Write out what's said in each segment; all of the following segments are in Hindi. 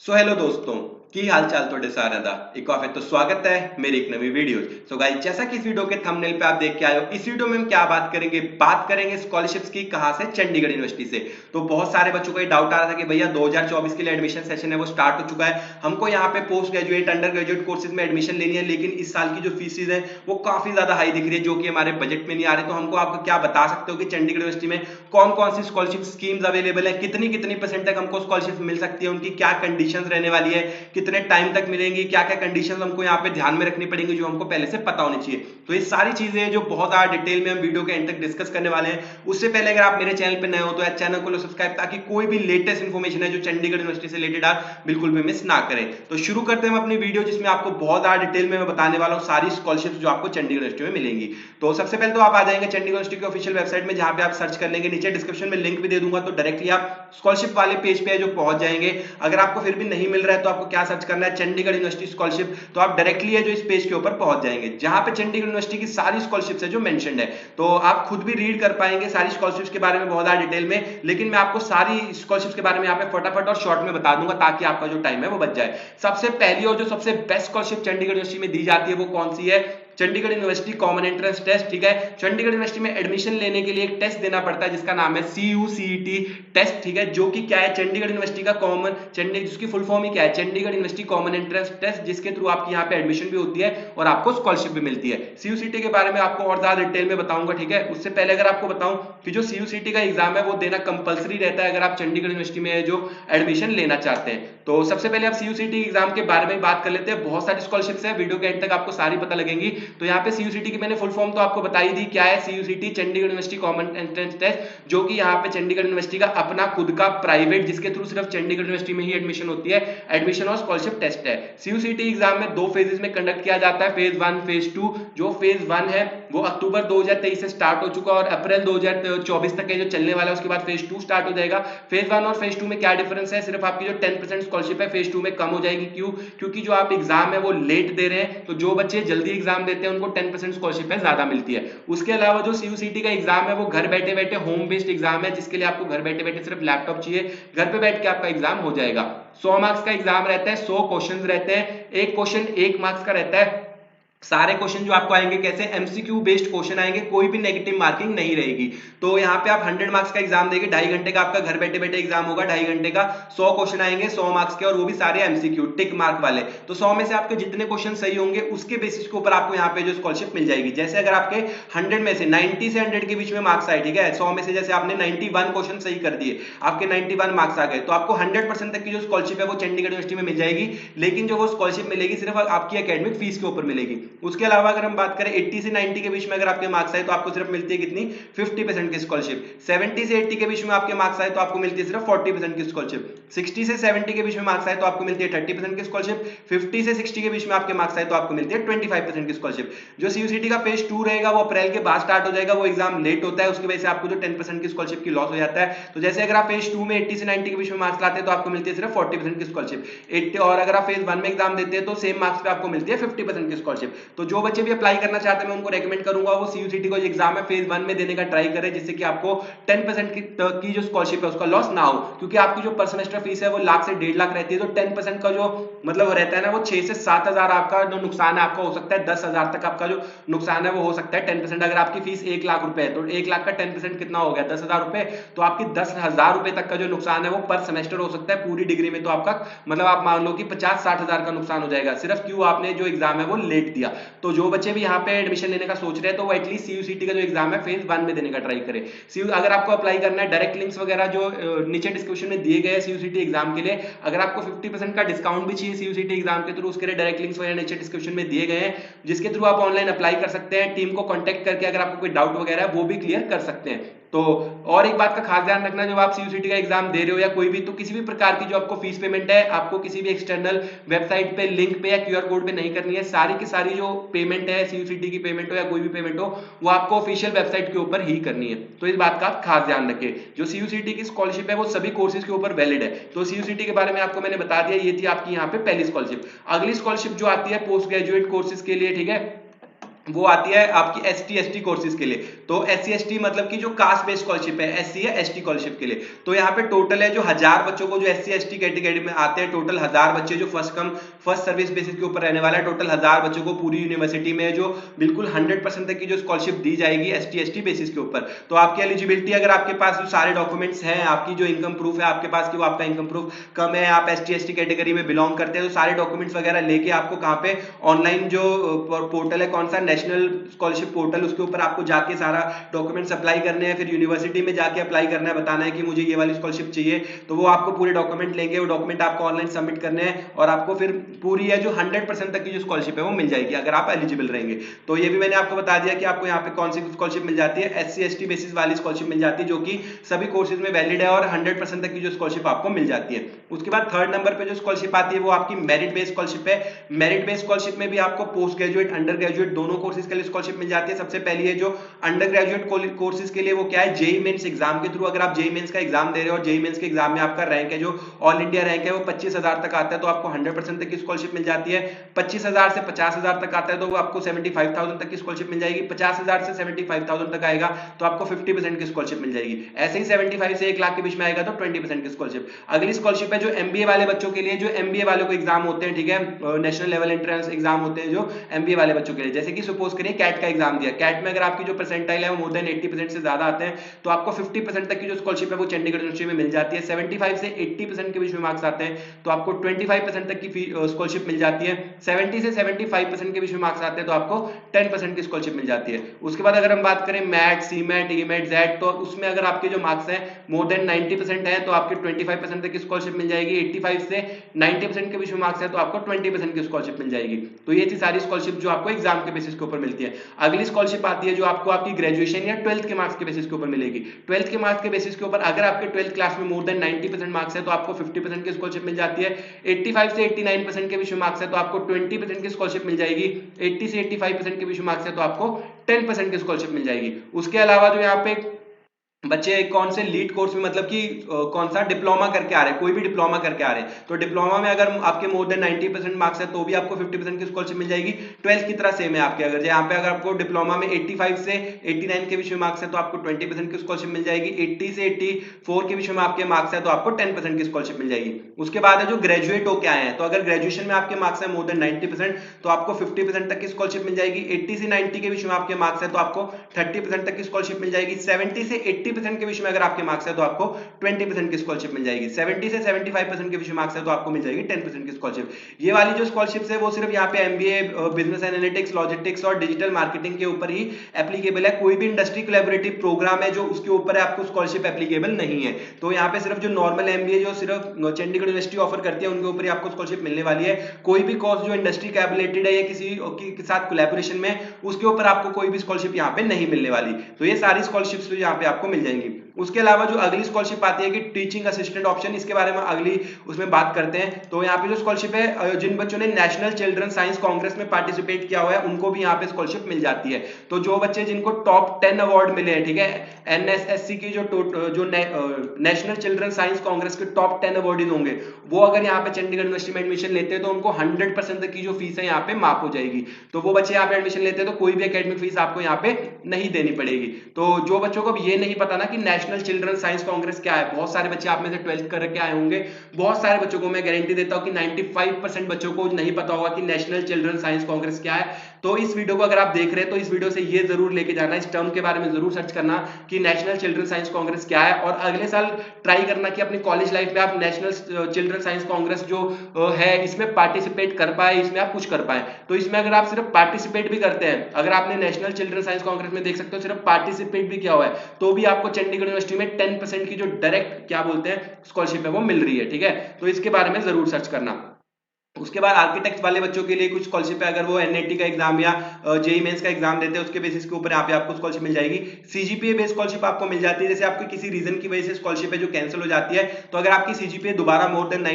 हेलो दोस्तों की हाल चाल थोड़े सारे दा एक बार फिर तो स्वागत है मेरी एक नवी वीडियो। गाइस, जैसा कि इस वीडियो के थंबनेल पे आप देख के आए हो, इस वीडियो में हम क्या बात करेंगे स्कॉलरशिप्स की। कहां से? चंडीगढ़ यूनिवर्सिटी से। तो बहुत सारे बच्चों को ये डाउट आ रहा था कि भैया 2024 के लिए एडमिशन सेशन है वो स्टार्ट हो चुका है, हमको यहाँ पे post graduate under graduate courses में एडमिशन लेनी है, लेकिन इस साल की जो फीसिस है वो काफी ज्यादा हाई दिख रही है, जो कि हमारे बजट में नहीं आ रही। तो हमको आपको क्या बता सकते हो कि चंडीगढ़ यूनिवर्सिटी में कौन कौन सी स्कॉलरशिप स्कीम्स अवेलेबल है, कितनी कितनी परसेंट तक हमको स्कॉलरशिप मिल सकती है, उनकी क्या कंडीशंस रहने वाली है, कितने टाइम तक मिलेंगी, क्या क्या कंडीशंस हमको यहाँ पे ध्यान में रखनी पड़ेंगी, जो हमको पहले से पता होनी चाहिए। तो ये सारी चीजें जो बहुत ज्यादा डिटेल में हम वीडियो के एंड तक डिस्कस करने वाले हैं। उससे पहले अगर आप मेरे चैनल पे नए हो तो यार चैनल को सब्सक्राइब, ताकि कोई भी लेटेस्ट इन्फॉर्मेशन है जो चंडीगढ़ यूनिवर्सिटी से रिलेटेड आप बिल्कुल भी मिस ना करें। तो शुरू करते हैं हम अपनी वीडियो, जिसमें आपको बहुत ज्यादा डिटेल में मैं बताने वाला हूँ सारी स्कॉलरशिप जो आपको चंडीगढ़ यूनिवर्सिटी में मिलेंगी। तो सबसे पहले तो आप आ जाएंगे चंडीगढ़ यूनिवर्सिटी की ऑफिशियल वेबसाइट में, जहां पे आप सर्च कर लेंगे, नीचे डिस्क्रिप्शन में लिंक भी दे दूंगा, तो डायरेक्टली आप स्कॉलरशिप वाले पेज पे जो पहुंच जाएंगे। अगर आपको फिर भी नहीं मिल रहा है तो आपको क्या सर्च करना है, चंडीगढ़ यूनिवर्सिटी स्कॉलरशिप, तो आप डायरेक्टली है जो इस पेज के ऊपर पहुंच जाएंगे, जहां पे चंडीगढ़ यूनिवर्सिटी की सारी स्कॉलरशिप्स है जो मेंशन्ड है। तो आप खुद भी रीड कर पाएंगे सारी स्कॉलरशिप्स के बारे में बहुत ज्यादा डिटेल में, लेकिन मैं आपको सारी स्कॉलरशिप्स के बारे में यहाँ पे फटाफट और शॉर्ट में बता दूंगा, ताकि आपका जो टाइम है वो बच जाए। सबसे पहली और जो सबसे बेस्ट स्कॉलरशिप चंडीगढ़ यूनिवर्सिटी में दी जाती है वो कौन सी है? Chandigarh university common entrance test. ठीक है, चंडीगढ़ यूनिवर्सिटी में एडमिशन लेने के लिए एक टेस्ट देना पड़ता है जिसका नाम है CUCET टेस्ट। ठीक है, जो कि क्या है, चंडीगढ़ यूनिवर्सिटी का कॉमन जिसकी फुल फॉर्म ही क्या है, Chandigarh university common entrance test, जिसके थ्रू आपकी यहाँ पे एडमिशन भी होती है और आपको स्कॉलरशिप भी मिलती है। CUCET के बारे में आपको और ज्यादा डिटेल में बताऊंगा। ठीक है, उससे पहले अगर आपको बताऊं कि जो CUCET का एग्जाम है वो देना कंपलसरी रहता है अगर आप चंडीगढ़ यूनिवर्सिटी में जो एडमिशन लेना चाहते हैं। तो सबसे पहले आप CUCET एग्जाम के बारे में बात कर लेते हैं। बहुत सारी स्कॉलरशिप्स है, वीडियो के एंड तक आपको सारी पता लगेंगी। तो यहाँ पे CUCET की मैंने फुल फॉर्म तो आपको बता ही दी, क्या है CUCET, Chandigarh university common entrance test, जो कि यहाँ पे चंडीगढ़ यूनिवर्सिटी का अपना खुद का प्राइवेट, जिसके थ्रू सिर्फ चंडीगढ़ यूनिवर्सिटी में ही एडमिशन होती है, एडमिशन और स्कॉलरशिप टेस्ट है। CUCET एग्जाम में दो फेजेस में कंडक्ट किया जाता है, फेज 1 फेज 2। जो फेज 1 है वो अक्टूबर 2023 से स्टार्ट हो चुका और अप्रैल 2024 तक जो चलने वाला है, उसके बाद फेज 2 स्टार्ट हो जाएगा। फेज 1 और फेज 2 में क्या डिफरेंस है, सिर्फ आपकी जो 10% स्कॉलरशिप है फेज 2 में कम हो जाएगी। क्यों? क्योंकि जो आप एग्जाम है वो लेट दे रहे हैं, तो जो बच्चे जल्दी एग्जाम देते हैं उनको 10% स्कॉलरशिप है ज्यादा मिलती है। उसके अलावा जो CUCET का एग्जाम है वो घर बैठे बैठे होम बेस्ड एग्जाम है, जिसके लिए आपको घर बैठे बैठे सिर्फ लैपटॉप चाहिए, घर पे बैठ के आपका एग्जाम हो जाएगा। 100 मार्क्स का एग्जाम रहता है, 100 क्वेश्चन रहते हैं, एक क्वेश्चन 1 मार्क्स का रहता है। सारे क्वेश्चन जो आपको आएंगे कैसे, MCQ बेस्ड क्वेश्चन आएंगे, कोई भी नेगेटिव मार्किंग नहीं रहेगी। तो यहाँ पे आप 100 मार्क्स का एग्जाम देंगे, 2.5 घंटे का आपका घर बैठे बैठे एग्जाम होगा, 2.5 घंटे का। 100 क्वेश्चन आएंगे 100 मार्क्स के, और वो भी सारे MCQ टिक मार्क वाले। तो 100 में से आपके जितने क्वेश्चन सही होंगे उसके बेसिस के ऊपर आपको यहाँ पे जो स्कॉलरशिप मिल जाएगी। जैसे अगर आपके 100 में से 90 से 100 के बीच में मार्क्स आए, ठीक है, 100 में से जैसे आपने 91 क्वेश्चन सही कर दिए, आपके 91 मार्क्स आ गए, तो आपको 100% तक की जो स्कॉलरशिप है वो चंडीगढ़ यूनिवर्सिटी में मिल जाएगी। लेकिन जो वो स्कॉलरशिप मिलेगी सिर्फ आपकी एकेडमिक फीस के ऊपर मिलेगी। उसके अलावा अगर बात करें 80 से 90 के बीच में अगर आपके मार्क्स आए तो आपको सिर्फ मिलती है कितनी, 50% की स्कॉलरशिप। 70 से 80 के बीच में आपके मार्क्स आए तो आपको मिलती है सिर्फ 40% की स्कॉलरशिप। 60 से 70 के बीच में मार्क्स आए तो आपको मिलती है 30% की स्कॉलरशिप। 50 से 60 के बीच में आपके मार्क्स आए तो आपको मिलती है 25% की स्कॉलरशिप। जो CUCET का फेज 2 रहेगा वो अप्रैल के बाद स्टार्ट हो जाएगा, वो एग्जाम लेट होता है, उसकी वजह से आपको जो 10% की स्कॉलरशिप की लॉस हो जाता है। तो जैसे अगर आप फेज 2 में 80 से 90 के बीच में मार्क्स लाते हैं तो आपको मिलती है सिर्फ 40% की स्कॉलरशिप। और अगर आप फेज 1 में एग्जाम देते हैं तो सेम मार्क्स पे आपको मिलती है 50% की स्कॉलरशिप। तो जो बच्चे भी अप्लाई करना चाहते हैं मैं उनको रेकमेंड करूंगा वो CUCET को एग्जाम है फेज 1 में देने का ट्राई करें, जिससे कि आपको 10% की जो स्कॉलरशिप है उसका लॉस ना हो। क्योंकि आपकी जो पर सेमेस्टर फीस है वो लाख से 1.5 लाख रहती है, तो 10% का जो मतलब रहता है ना, वो 6 से 7 हजार आपका जो नुकसान है आपका हो सकता है, 10 हजार तक आपका जो नुकसान है वो हो सकता है 10%। अगर आपकी फीस 1 लाख रुपए है तो 1 लाख का 10% कितना हो गया, 10 हजार रुपए। तो आपकी 10 हजार रुपए तक का जो नुकसान है वो पर सेमेस्टर हो सकता है। पूरी डिग्री में तो आपका मतलब आप मान लो कि 50-60 हजार का नुकसान हो जाएगा, सिर्फ क्यों आपने जो एग्जाम है वो लेट दिया। तो जो बच्चे भी यहाँ पे एडमिशन लेने का सोच रहे हैं तो वो एटलीस्ट CUCET का जो एग्जाम है फेज 1 में देने का ट्राई करें। अगर आपको अप्लाई करना है, डायरेक्ट लिंक्स वगैरह जो नीचे डिस्क्रिप्शन में दिए गए हैं CUCET एग्जाम के लिए। अगर आपको 50% का डिस्काउंट भी चाहिए CUCET एग्जाम के थ्रू, उसके लिए डायरेक्ट लिंक्स वगैरह नीचे डिस्क्रिप्शन में दिए गए हैं, जिसके थ्रू आप ऑनलाइन अप्लाई कर सकते हैं। टीम को कॉन्टेक्ट करके अगर आपको कोई डाउट वगैरह है वो भी क्लियर कर सकते हैं। तो और एक बात का खास ध्यान रखना, जब आप CUCET का एग्जाम दे रहे हो या कोई भी, तो किसी भी प्रकार की जो आपको फीस पेमेंट है आपको किसी भी एक्सटर्नल वेबसाइट पे, लिंक पे या QR कोड पे नहीं करनी है। सारी की सारी जो पेमेंट है, CUCET की पेमेंट हो या कोई भी पेमेंट हो, वो आपको ऑफिशियल वेबसाइट के ऊपर ही करनी है। तो इस बात का खास ध्यान रखें। जो CUCET की स्कॉलरशिप है वो सभी कोर्सेज के ऊपर वैलिड है। तो CUCET के बारे में आपको मैंने बता दिया, ये थी आपकी यहाँ पे पहली स्कॉलरशिप। अगली स्कॉलरशिप जो आती है पोस्ट ग्रेजुएट कोर्सेज के लिए, ठीक है, वो आती है आपकी एसटी एसटी कोर्सेज के लिए। तो एससी एसटी मतलब कि जो कास्ट बेस्ड स्कॉलरशिप है, एससी है एसटी स्कॉलरशिप के लिए। तो यहाँ पे टोटल है जो 1000 बच्चों को जो एससी एसटी कैटेगरी में आते हैं, टोटल 1000 बच्चे जो फर्स्ट सर्विस बेसिस के ऊपर रहने वाला है, टोटल 1000 बच्चों को पूरी यूनिवर्सिटी में जो बिल्कुल 100% तक की जो स्कॉलरशिप दी जाएगी एसटी एसटी बेसिस के ऊपर। तो आपकी एलिजिबिलिटी, अगर आपके पास जो सारे डॉक्यूमेंट्स हैं, आपकी जो इनकम प्रूफ है आपके पास कि वो आपका इनकम प्रूफ कम है, आप एसटी एसटी कैटेगरी में बिलोंग करते हैं, तो सारे डॉक्यूमेंट्स वगैरह लेके आपको कहाँ पे ऑनलाइन जो पोर्टल है, कौन सा, नेशनल स्कॉलरशिप पोर्टल, उसके ऊपर आपको जाके सारा डॉक्यूमेंट्स अप्लाई करने हैं, फिर यूनिवर्सिटी में जाके अप्लाई करना है, बताना है कि मुझे ये वाली स्कॉलरशिप चाहिए। तो वो आपको पूरे डॉक्यूमेंट लेंगे, वो डॉक्यूमेंट आपको ऑनलाइन सबमिट करने हैं और आपको फिर पूरी है जो 100% तक की जो स्कॉलरशिप है वो मिल जाएगी अगर आप एलिजिबल रहेंगे। तो ये भी मैंने आपको बता दिया कि आपको यहाँ पे कौन सी स्कॉलरशिप मिल जाती है, एससी एसटी बेसिस वाली स्कॉलरशिप मिल जाती है जो कि सभी कोर्सेज में वैलिड है और 100% तक की जो स्कॉलरशिप आपको मिल जाती है। उसके बाद थर्ड नंबर पे जो स्कॉलरशिप आती है वो आपकी मेरिट बेस्ड स्कॉलरशिप है। मेरिट बेस्ड स्कॉलरशिप में भी आपको पोस्ट ग्रेजुएट अंडर ग्रेजुएट दोनों कोर्सेज के लिए स्कॉलरशिप मिल जाती है। सबसे पहली है जो अंडर ग्रेजुएट कोर्सेज के लिए, वो क्या है, जेई मेंस एग्जाम के थ्रू, अगर आप जेई मेंस का एग्जाम दे रहे हो और जेई मेंस के एग्जाम में आपका रैंक है जो ऑल इंडिया रैंक है वो 25,000 तक आता है, तो आपको 100% तक की स्कॉलरशिप मिल जाती है। 25,000 से 50,000 तक आता है तो वो आपको 75,000 तक की स्कॉलरशिप मिल जाएगी। 50,000 से 75,000 तक आएगा तो आपको 50% की स्कॉलरशिप मिल जाएगी। ऐसे ही 75 से 1 लाख के बीच में आएगा तो 20% की स्कॉलरशिप। अगली स्कॉलरशिप है जो एमबीए वाले बच्चों के लिए, जो एमबीए वालों को एग्जाम होते हैं, ठीक है, नेशनल लेवल एंट्रेंस एग्जाम होते हैं जो एमबीए वाले बच्चों के लिए। जैसे कि सपोज करिए कैट का एग्जाम दिया, कैट में अगर आपकी जो परसेंटाइल है वो मोर देन 80% से ज्यादा आते हैं तो आपको 50% तक की जो स्कॉलरशिप है वो चंडीगढ़ यूनिवर्सिटी में मिल जाती है। 75 से 80% के बीच में मार्क्स आते हैं तो आपको 25% तक की स्कॉलरशिप मिल जाती है। 70 से 75% के बीच में मार्क्स आते हैं तो आपको 10% की स्कॉलरशिप मिल जाती है। उसके बाद अगर हम बात करें मैट, सीमेट, ईमेट, जेड, तो उसमें अगर आपके जो मार्क्स हैं मोर देन 90% है तो आपके 25% तक की स्कॉलरशिप मिल जाएगी। 85 से 90% के बीच में मार्क्स है तो आपको 20% की स्कॉलरशिप मिल जाएगी। तो ये थी सारी स्कॉलरशिप जो आपको एग्जाम के बेसिस के ऊपर मिलती है। अगली स्कॉलरशिप आती है जो आपको आपकी ग्रेजुएशन या 12th के मार्क्स के बेसिस के ऊपर मिलेगी। 12th के मार्क्स के बेसिस के ऊपर अगर आपके 12th क्लास में मोर देन 90% मार्क्स है तो आपको 50% की स्कॉलरशिप मिल जाती है। 85 से 89% के बीच में मार्क्स है तो आपको 20% की स्कॉलरशिप मिल जाएगी। 80 से 85% के बीच में मार्क्स है तो आपको 10% की स्कॉलरशिप मिल जाएगी। उसके अलावा जो यहाँ पे बच्चे कौन से लीड कोर्स में, मतलब कि कौन सा डिप्लोमा करके आ रहे हैं, कोई भी डिप्लोमा करके आ रहे हैं, तो डिप्लोमा में अगर आपके मोर देन 90% मार्क्स है तो भी आपको 50% की स्कॉलरशिप मिल जाएगी। 12th की तरह सेम है आपके, अगर यहाँ पे अगर आपको डिप्लोमा में 85 से 89 के बीच में मार्क्स है तो आपको 20% की स्कॉलरशिप मिल जाएगी। 80 से 84 के बीच में आपके मार्क्स है तो आपको 10% की स्कॉलरशिप मिल जाएगी। उसके बाद है जो ग्रेजुएट होके आए हैं, तो अगर ग्रेजुएशन में आपके मार्क्स है मोर देन 90% तो आपको 50% तक की स्कॉलरशिप मिल जाएगी। 80 से 90 के बीच में आपके मार्क्स है तो आपको 30% तक की स्कॉलरशिप मिल जाएगी। 70 से 80% के बीच में अगर आपके मार्क्स है तो आपको 20% की स्कॉलरशिप मिल जाएगी। 70 से 75% के बीच में मार्क्स है तो आपको मिल जाएगी 10% की स्कॉलरशिप। ये वाली जो स्कॉलरशिप है वो सिर्फ यहाँ पे एमबीए, बिजनेस एनालिटिक्स, लॉजिस्टिक्स और डिजिटल मार्केटिंग के ऊपर ही एप्लीकेबल है। कोई भी इंडस्ट्री कोलैबोरेटिव प्रोग्राम है जो उसके ऊपर है आपको स्कॉलरशिप एप्लीकेबल नहीं है। तो यहाँ पे सिर्फ जो नॉर्मल एमबीए जो सिर्फ चंडीगढ़ यूनिवर्सिटी ऑफर करती है उनके ऊपर ही आपको स्कॉलरशिप मिलने वाली है। कोई भी कोर्स जो इंडस्ट्री कैबिलेटेड है या किसी के साथ कोलैबोरेशन में, उसके ऊपर आपको कोई भी स्कॉलरशिप यहाँ पे नहीं मिलने वाली। तो ये सारी स्कॉलरशिप्स यहाँ पे आपको मिल जाएंगी। उसके अलावा जो अगली स्कॉलरशिप आती है कि टीचिंग असिस्टेंट ऑप्शन, इसके बारे में अगली उसमें बात करते हैं। तो यहाँ पे जो स्कॉलरशिप है, जिन बच्चों ने नेशनल चिल्ड्रन साइंस कांग्रेस में पार्टिसिपेट किया हुआ है उनको भी यहाँ पे स्कॉलरशिप मिल जाती है। तो जो बच्चे जिनको टॉप 10 अवार्ड मिले हैं, ठीक है, एनएसएससी की जो नेशनल चिल्ड्रन साइंस कांग्रेस के टॉप 10 अवार्डीज होंगे, वो अगर यहाँ पे चंडीगढ़ यूनिवर्सिटी में एडमिशन लेते हैं तो उनको 100% तक की जो फीस है यहाँ पे माफ हो जाएगी। तो वो बच्चे यहाँ पे एडमिशन लेते हैं तो कोई भी एकेडमिक फीस आपको यहाँ पे नहीं देनी पड़ेगी। तो जो बच्चों को ये नहीं पता ना कि नेशनल चिल्ड्रन साइंस कांग्रेस क्या है, बहुत सारे बच्चे आप में से 12th करके आए होंगे, बहुत सारे बच्चों को मैं गारंटी देता हूं कि 95% बच्चों को नहीं पता होगा कि नेशनल चिल्ड्रन साइंस कांग्रेस क्या है। तो इस वीडियो को अगर आप देख रहे हैं तो इस वीडियो से ये जरूर लेके जाना, इस टर्म के बारे में जरूर सर्च करना कि नेशनल चिल्ड्रन साइंस कांग्रेस क्या है, और अगले साल ट्राई करना कि अपनी कॉलेज लाइफ में आप नेशनल चिल्ड्रन साइंस कांग्रेस जो है इसमें पार्टिसिपेट कर पाए, इसमें आप कुछ कर पाए। तो इसमें अगर आप सिर्फ पार्टिसिपेट भी करते हैं, अगर आपने नेशनल चिल्ड्रन साइंस कांग्रेस में देख सकते हो सिर्फ पार्टिसिपेट भी किया हुआ है, तो भी आपको चंडीगढ़ यूनिवर्सिटी में 10% की जो डायरेक्ट क्या बोलते हैं स्कॉलरशिप है वो मिल रही है। ठीक है, तो इसके बारे में जरूर सर्च करना। उसके बाद आर्किटेक्ट वाले बच्चों के लिए कुछ स्कॉलरशिप है, अगर वो एनएटी का एग्जाम या जेई मेंस का एग्जाम देते हैं उसके बेसिस के ऊपर यहाँ पे आपको स्कॉलरशिप मिल जाएगी। सीजीपीए बेस्ड स्कॉलरशिप आपको मिल जाती है, जैसे आपको किसी रीजन की वजह से स्कॉलरशिप है जो कैंसिल हो जाती है, तो अगर आपकी सीजीपीए दोबारा मोर देन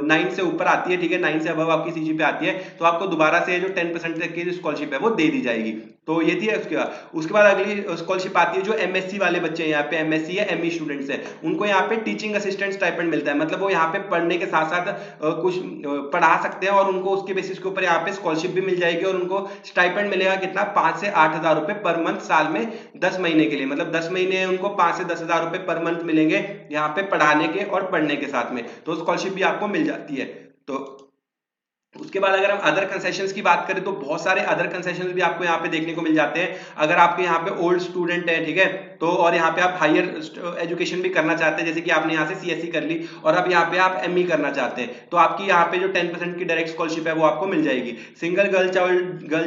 9 से ऊपर आती है, ठीक है, 9 से अबव आपकी सीजीपीए आती है, तो आपको दोबारा से जो 10% तक की स्कॉलरशिप है वो दे दी जाएगी। तो ये थी उसके बाद अगली स्कॉलरशिप आती है जो एमएससी वाले बच्चे हैं, यहाँ पे एमएससी या एमई स्टूडेंट्स हैं, उनको यहाँ पे टीचिंग असिस्टेंट स्टाइपेंड मिलता है। मतलब वो यहाँ पे पढ़ने के साथ साथ कुछ पढ़ा सकते हैं और उनको उसके बेसिस के ऊपर यहाँ पे स्कॉलरशिप भी मिल जाएगी और उनको स्टाइपेंड मिलेगा कितना, 5 से 8 हजार रुपए पर मंथ साल में 10 महीने के लिए। मतलब 10 महीने उनको 5 से 10 हजार रुपए पर मंथ मिलेंगे यहाँ पे पढ़ाने के और पढ़ने के साथ में, तो स्कॉलरशिप भी आपको मिल जाती है। तो उसके बाद अगर हम अदर कंसेशंस की बात करें तो बहुत सारे अदर कंसेशंस भी आपको यहाँ पे देखने को मिल जाते हैं। अगर आपके यहाँ पे ओल्ड स्टूडेंट है, ठीक है, तो और यहाँ पे आप हायर एजुकेशन भी करना चाहते हैं, जैसे कि आपने यहाँ से सीएससी कर ली और अब यहाँ पे आप एमई करना चाहते हैं, तो आपकी यहाँ पे जो 10% की डायरेक्ट स्कॉलरशिप है वो आपको मिल जाएगी। सिंगल गर्ल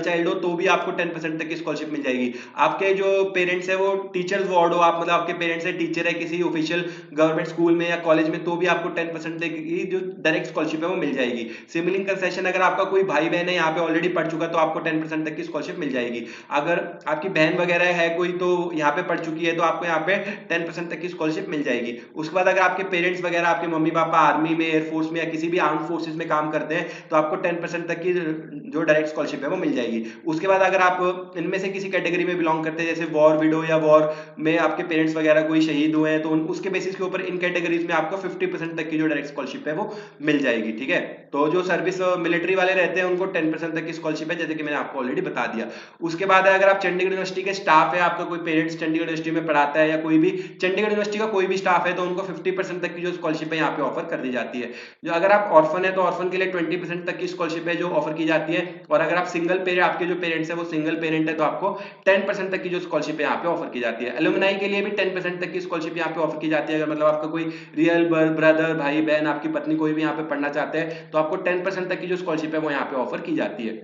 चाइल्ड हो तो भी आपको 10% तक की स्कॉलरशिप मिल जाएगी। आपके जो पेरेंट्स है वो टीचर्स वार्ड हो, आप मतलब आपके पेरेंट्स है टीचर है किसी ऑफिशियल गवर्नमेंट स्कूल में या कॉलेज में, तो भी आपको 10% तक की जो डायरेक्ट स्कॉलरशिप है वो मिल जाएगी। सिमिलिंग कंसेशन अगर आपका कोई भाई बहन है यहाँ पे ऑलरेडी पढ़ चुका तो आपको 10% तक की स्कॉलरशिप मिल जाएगी। अगर आपकी बहन वगैरह है कोई तो यहाँ पे पढ़ चुकी है तो आपको यहाँ पे 10% तक की स्कॉलरशिप मिल जाएगी। उसके बाद अगर आपके पेरेंट्स वगैरह, आपके मम्मी पापा आर्मी में, एयरफोर्स में या किसी भी आर्म फोर्सेज में काम करते हैं तो आपको 10% तक की जो डायरेक्ट स्कॉलरशिप है वो मिल जाएगी। उसके बाद अगर आप इनमें से किसी कैटेगरी में बिलोंग करते हैं, जैसे वॉर विडो या वॉर में आपके पेरेंट्स वगैरह कोई शहीद हुए हैं, तो उसके बेसिस के ऊपर इन कैटेगरीज में आपको 50% तक की जो डायरेक्ट स्कॉलरशिप है वो मिल जाएगी। ठीक है, तो जो सर्विस मिलिट्री वाले रहते हैं उनको 10% तक की स्कॉलरशिप है, जैसे कि मैंने आपको ऑलरेडी बता दिया। उसके बाद अगर आप चंडीगढ़ यूनिवर्सिटी के स्टाफ है, आपका कोई पेरेंट्स चंडीगढ़ यूनिवर्सिटी में पढ़ाता है या कोई भी चंडीगढ़ यूनिवर्सिटी का कोई भी स्टाफ है, तो उनको 50% तक की जो स्कॉलरशिप है यहाँ पे ऑफर कर दी जाती है। जो अगर आप ऑर्फन है तो ऑर्फन के लिए 20% तक की स्कॉलरशिप है जो ऑफर की जाती है, और अगर आप सिंगल पेरेंट, आपके जो पेरेंट्स है वो सिंगल पेरेंट है, तो आपको 10% तक की जो स्कॉलरशिप है यहाँ पे ऑफर की जाती है। एलुमनाई के लिए भी 10% तक की स्कॉलरशिप यहाँ पे ऑफर की जाती है। अगर मतलब आपका कोई रियल ब्रदर, भाई बहन, आपकी पत्नी कोई भी यहाँ पे पढ़ना चाहते हैं तो आपको 10% तक की जो स्कॉलरशिप है वो यहाँ पे ऑफर की जाती है।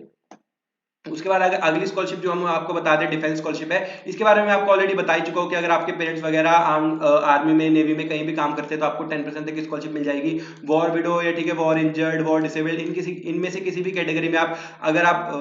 उसके बाद अगर अगली स्कॉलरशिप जो हम आपको बता दें डिफेंस स्कॉलरशिप है, इसके बारे में मैं आपको ऑलरेडी बता ही चुका हूँ कि अगर आपके पेरेंट्स वगैरह आर्मी में, नेवी में कहीं भी काम करते हैं तो आपको 10% तक की स्कॉलरशिप मिल जाएगी। वॉर विडो या ठीक है वॉर इंजर्ड, वॉर डिसेबल्ड, इनमें से किसी भी कैटेगरी में आप अगर आप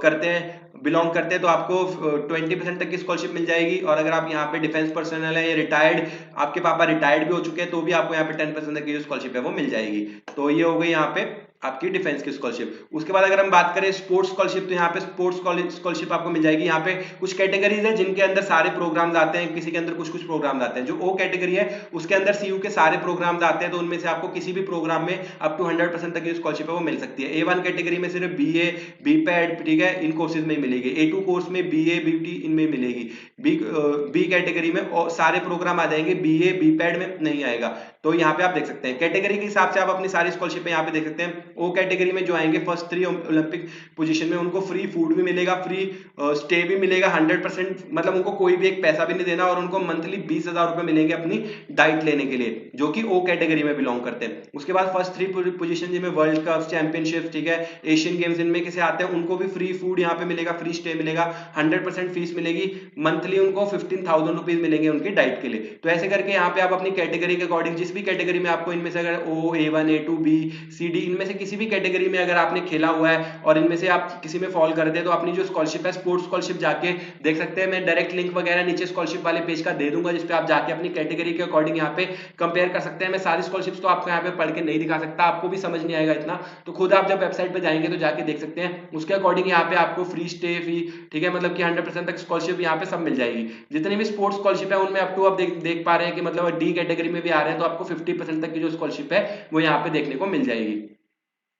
करते हैं, बिलोंग करते हैं, तो आपको 20% तक की स्कॉलरशिप मिल जाएगी। और अगर आप यहाँ पे डिफेंस पर्सनल है या रिटायर्ड, आपके पापा रिटायर्ड भी हो चुके हैं, तो भी आपको यहाँ पे 10% तक की जो स्कॉलरशिप है वो मिल जाएगी। तो ये हो गई यहाँ पे आपकी डिफेंस की स्कॉलरशिप। उसके बाद अगर हम बात करें स्पोर्ट्स स्कॉलरशिप, तो यहाँ पे स्पोर्ट्स स्कॉलरशिप आपको मिल जाएगी। यहाँ पे कुछ कैटेगरीज है जिनके अंदर सारे प्रोग्राम्स आते हैं, किसी के अंदर कुछ कुछ प्रोग्राम्स आते हैं। जो ओ कैटेगरी है उसके अंदर सीयू के सारे प्रोग्राम्स आते हैं, तो उनमें से आपको किसी भी प्रोग्राम में अप टू 100% तक की स्कॉलरशिप है वो मिल सकती है। A1 कैटेगरी में सिर्फ बीए, बीपैड, ठीक है, इन कोर्सेज में मिलेगी। A2 कोर्स में बीए, बीटी इनमें मिलेगी। बी कैटेगरी में सारे प्रोग्राम आ जाएंगे, बीए, बीपैड में नहीं आएगा। तो यहाँ पे आप देख सकते हैं कैटेगरी के हिसाब से आप अपनी सारी स्कॉलरशिप यहाँ पे देख सकते हैं। ओ कैटेगरी में जो आएंगे फर्स्ट 3 ओलंपिक पोजीशन में, उनको फ्री फूड भी मिलेगा, फ्री स्टे भी मिलेगा 100%, मतलब उनको कोई भी एक पैसा भी नहीं देना, और उनको मंथली 20,000 रुपए मिलेंगे अपनी डाइट लेने के लिए, जो कि ओ कैटेगरी में बिलोंग करते हैं। उसके बाद फर्स्ट 3 पोजीशन जिनमें वर्ल्ड कप, चैंपियनशिप, ठीक है, एशियन गेम्स, इनमें किसे आते हैं उनको भी फ्री फूड यहाँ पे मिलेगा, फ्री स्टे मिलेगा, 100% फीस मिलेगी, मंथली उनको 15,000 रुपीज मिलेंगे उनकी डाइट के लिए। तो ऐसे करके यहाँ पे आप अपनी कैटेगरी के अकॉर्डिंग, जिस भी कैटेगरी में आपको इनमें से अगर ओ, A1, A2, B, C, D इनमें से किसी भी कैटेगरी में अगर आपने खेला हुआ है और इनमें से आप किसी में फॉल करते हैं, तो अपनी जो स्कॉलरशिप है स्पोर्ट्स स्कॉलरशिप जाके देख सकते हैं। मैं डायरेक्ट लिंक वगैरह नीचे स्कॉलरशिप वाले पेज का दे दूंगा, जिसपे आप जाके अपनी कैटेगरी के अकॉर्डिंग यहाँ पे कंपेयर कर सकते हैं। मैं सारी स्कॉलरशिप्स तो आपको यहाँ पे पढ़ के नहीं दिखा सकता, आपको भी समझ नहीं आएगा इतना, तो खुद आप जब वेबसाइट पे जाएंगे तो जाके देख सकते हैं। उसके अकॉर्डिंग यहाँ पे आपको फ्री स्टे, फी, ठीक है, मतलब कि 100% तक स्कॉलरशिप यहाँ पे सब मिल जाएगी। जितनी भी स्पोर्ट्स स्कॉलरशिप है उनमें अप टू आप देख पा रहे हैं कि मतलब डी कैटेगरी में भी आ रहे हैं, तो आपको 50% तक की जो स्कॉलरशिप है वो यहाँ पे देखने को मिल जाएगी।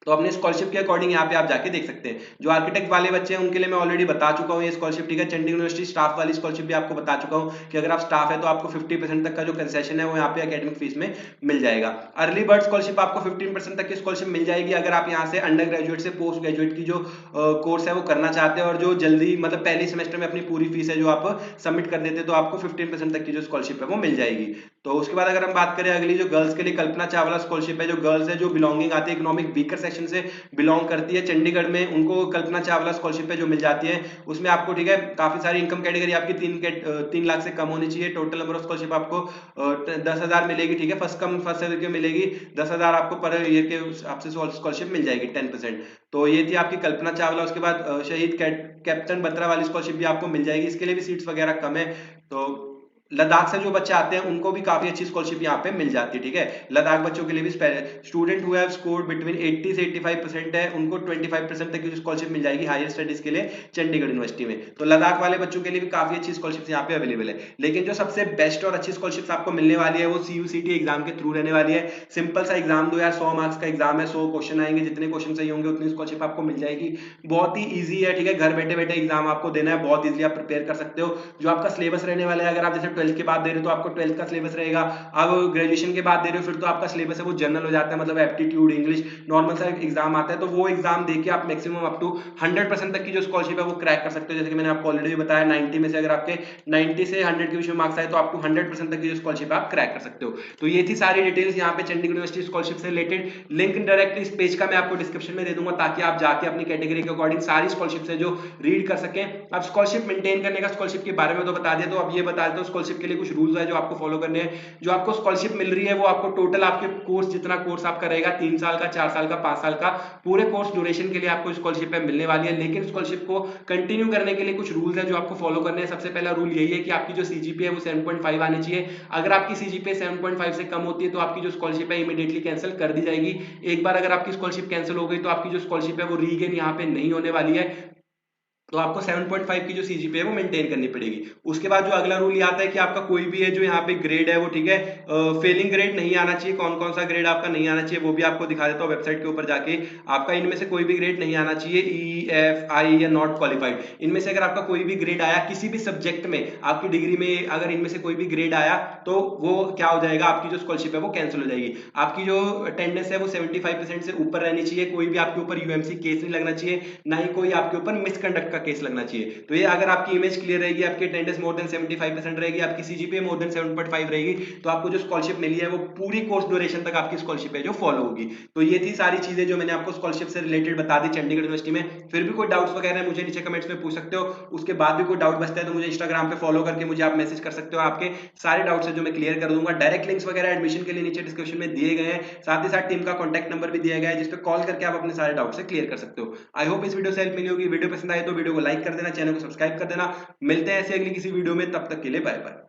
तो अपने स्कॉलरशिप के अकॉर्डिंग यहाँ पे आप जाके देख सकते हैं। जो आर्किटेक्ट वाले बच्चे हैं उनके लिए मैं ऑलरेडी बता चुका हूँ ये स्कॉलरशिप, ठीक है। चंडीगढ़ यूनिवर्सिटी स्टाफ वाली स्कॉलरशिप भी आपको बता चुका हूँ कि अगर आप स्टाफ है तो आपको 50% तक का जो कंसेशन है वो यहाँ पे एकेडमिक फीस में मिल जाएगा। अर्ली बर्ड स्कॉलरशिप आपको 15% तक की स्कॉलरशिप मिल जाएगी अगर आप यहाँ से अंडर ग्रेजुएट से पोस्ट ग्रेजुएट की जो कोर्स है वो करना चाहते हैं, और जो जल्दी मतलब पहले सेमेस्टर में अपनी पूरी फीस है जो आप सबमिट कर देते हैं, तो आपको 15% तक की जो स्कॉलरशिप है वो मिल जाएगी। तो उसके बाद अगर हम बात करें अगली जो गर्ल्स के लिए कल्पना चावला स्कॉलरशिप है, जो गर्ल्स है जो बिलोंगिंग आती है इकोनॉमिक वीकर सेक्शन से बिलोंग करती है चंडीगढ़ में, उनको कल्पना चावला स्कॉलरशिप है जो मिल जाती है। उसमें आपको, ठीक है, काफी सारी इनकम कैटेगरी आपकी 3 लाख से कम होनी चाहिए। टोटल नंबर ऑफ स्कॉलरशिप आपको 10,000 मिलेगी, ठीक है, फर्स्ट कम फर्स्ट सर्व की मिलेगी। 10,000 आपको पर ईयर के आपसे स्कॉलरशिप मिल जाएगी 10%। तो ये थी आपकी कल्पना चावला। उसके बाद शहीद कैप्टन बत्रा वाली स्कॉलरशिप भी आपको मिल जाएगी, इसके लिए भी सीट्स वगैरह कम है। तो लद्दाख से जो बच्चे आते हैं उनको भी काफी अच्छी स्कॉलरशिप यहाँ पे मिल जाती है, ठीक है। लद्दाख बच्चों के लिए भी student who have scored between 80 से 85% है, उनको 25% तक की स्कॉलरशिप मिल जाएगी हायर स्टडीज के लिए चंडीगढ़ यूनिवर्सिटी में। तो लद्दाख वाले बच्चों के लिए भी काफी अच्छी स्कॉलरशिप यहाँ पे अवेलेबल है। लेकिन जो सबसे बेस्ट और अच्छी स्कॉलरशिप आपको मिलने वाली है वो CUCT एग्जाम के थ्रू रहने वाली है। सिंपल सा एग्जाम दो यार, 100 मार्क्स का एग्जाम है, 100 क्वेश्चन आएंगे, जितने क्वेश्चन सही होंगे उतनी स्कॉलरशिप आपको मिल जाएगी। बहुत ही ईजी है, ठीक है। घर बैठे बैठे एग्जाम आपको देना है, बहुत ईजी आप प्रिपेयर कर सकते हो। जो आपका सिलेबस रहने वाला है, अगर आप जैसे 12th के बाद दे रहे हो तो आपको 12th का सिलेबस रहेगा। अब ग्रेजुएशन के बाद दे रहे हो फिर तो आपका सिलेबस है वो जनरल हो जाता है, मतलब एप्टीट्यूड, इंग्लिश, नॉर्मल सा एग्जाम आता है। तो वो एग्जाम देके आप मैक्सिमम अप टू 100% तक की जो स्कॉलरशिप है वो क्रैक कर सकते हो। जैसे कि मैंने आपको ऑलरेडी बताया, 90 में से अगर आपके 90 से 100 के बीच में मार्क्स आए तो आप टू 100% तक की जो स्कॉलरशिप आप क्रैक कर सकते हो। तो ये थी सारी डिटेल्स यहाँ पे चंडीगढ़ यूनिवर्सिटी स्कॉलरशिप से रिलेटेड। लिंक डायरेक्ट इस पेज का मैं आपको डिस्क्रिप्शन में दे दूंगा, ताकि आप जाके अपनी कैटेगरी के अकॉर्डिंग सारी स्कॉलरशिप है जो रीड कर सकें। अब स्कॉलरशिप मेंटेन करने का, स्कॉलरशिप के बारे में तो बता दिया, तो अब ये बता देता हूं स्कॉलरशिप के लिए कुछ रूल्स है जो आपको फॉलो करने हैं। जो आपको स्कॉलरशिप मिल रही है वो आपको टोटल आपके कोर्स, जितना कोर्स आपका रहेगा 3 साल का, 4 साल का, 5 साल का, पूरे कोर्स ड्यूरेशन के लिए आपको स्कॉलरशिप मिलने वाली है। लेकिन स्कॉलरशिप को कंटिन्यू करने के लिए कुछ रूल्स है जो आपको फॉलो करने हैं। सबसे पहला रूल यही है कि आपकी जो CGPA है वो 7.5 आनी चाहिए। अगर आपकी CGPA 7.5 से कम होती है तो आपकी जो स्कॉलरशिप है इमीडिएटली कैंसिल कर दी जाएगी। एक बार अगर आपकी स्कॉलरशिप कैंसिल हो गई तो आपकी जो स्कॉलरशिप है वो रीगेन यहाँ पे नहीं होने वाली है। तो आपको 7.5 की जो CGPA है वो मेंटेन करनी पड़ेगी। उसके बाद जो अगला रूल ये आता है कि आपका कोई भी है जो यहाँ पे ग्रेड है वो, ठीक है, फेलिंग ग्रेड नहीं आना चाहिए। कौन कौन सा ग्रेड आपका नहीं आना चाहिए वो भी आपको दिखा देता हूँ वेबसाइट के ऊपर जाके। आपका इनमें से कोई भी ग्रेड नहीं आना चाहिए, EF, I या नॉट क्वालिफाइड। इनमें से अगर आपका कोई भी ग्रेड आया किसी भी सब्जेक्ट में, आपकी डिग्री में अगर इनमें से कोई भी ग्रेड आया तो वो क्या हो जाएगा, आपकी जो स्कॉलरशिप है वो कैंसिल हो जाएगी। आपकी जो अटेंडेंस है वो 75% से ऊपर रहनी चाहिए। कोई भी आपके ऊपर UMC केस नहीं लगना चाहिए, ना ही कोई आपके ऊपर मिसकंडक्ट का केस लगना चाहिए। तो ये अगर आपकी इमेज क्लियर रहेगी, आपकी अटेंडेंस मोर देन 75% रहेगी, आपकी CGPA मोर देन 7.5 रहेगी, तो आपको जो स्कॉलरशिप मिली है वो पूरी कोर्स ड्यूरेशन तक आपकी स्कॉलरशिप है जो फॉलो होगी। तो ये थी सारी चीजें जो मैंने आपको स्कॉलरशिप से रिलेटेड बता दी चंडीगढ़ यूनिवर्सिटी में। फिर भी कोई डाउट्स वगैरह है मुझे नीचे कमेंट्स में पूछ सकते हो। उसके बाद भी कोई डाउट बचता है तो मुझे इंस्टाग्राम पे फॉलो करके मुझे आप मैसेज कर सकते हो। आपके सारे डाउट्स है जो मैं क्लियर कर दूंगा। डायरेक्ट लिंक्स वगैरह एडमिशन के लिए नीचे डिस्क्रिप्शन में दिए गए हैं, साथ ही साथ टीम का कॉन्टैक्ट नंबर भी दिया गया है जिस पे कॉल करके आप अपने सारे डाउट्स क्लियर कर सकते हो। आई होप इस वीडियो से हेल्प मिली होगी। वीडियो पसंद आए तो वीडियो को लाइक कर देना, चैनल को सब्सक्राइब कर देना। मिलते हैं ऐसे अगली किसी वीडियो में, तब तक के लिए बाय बाय।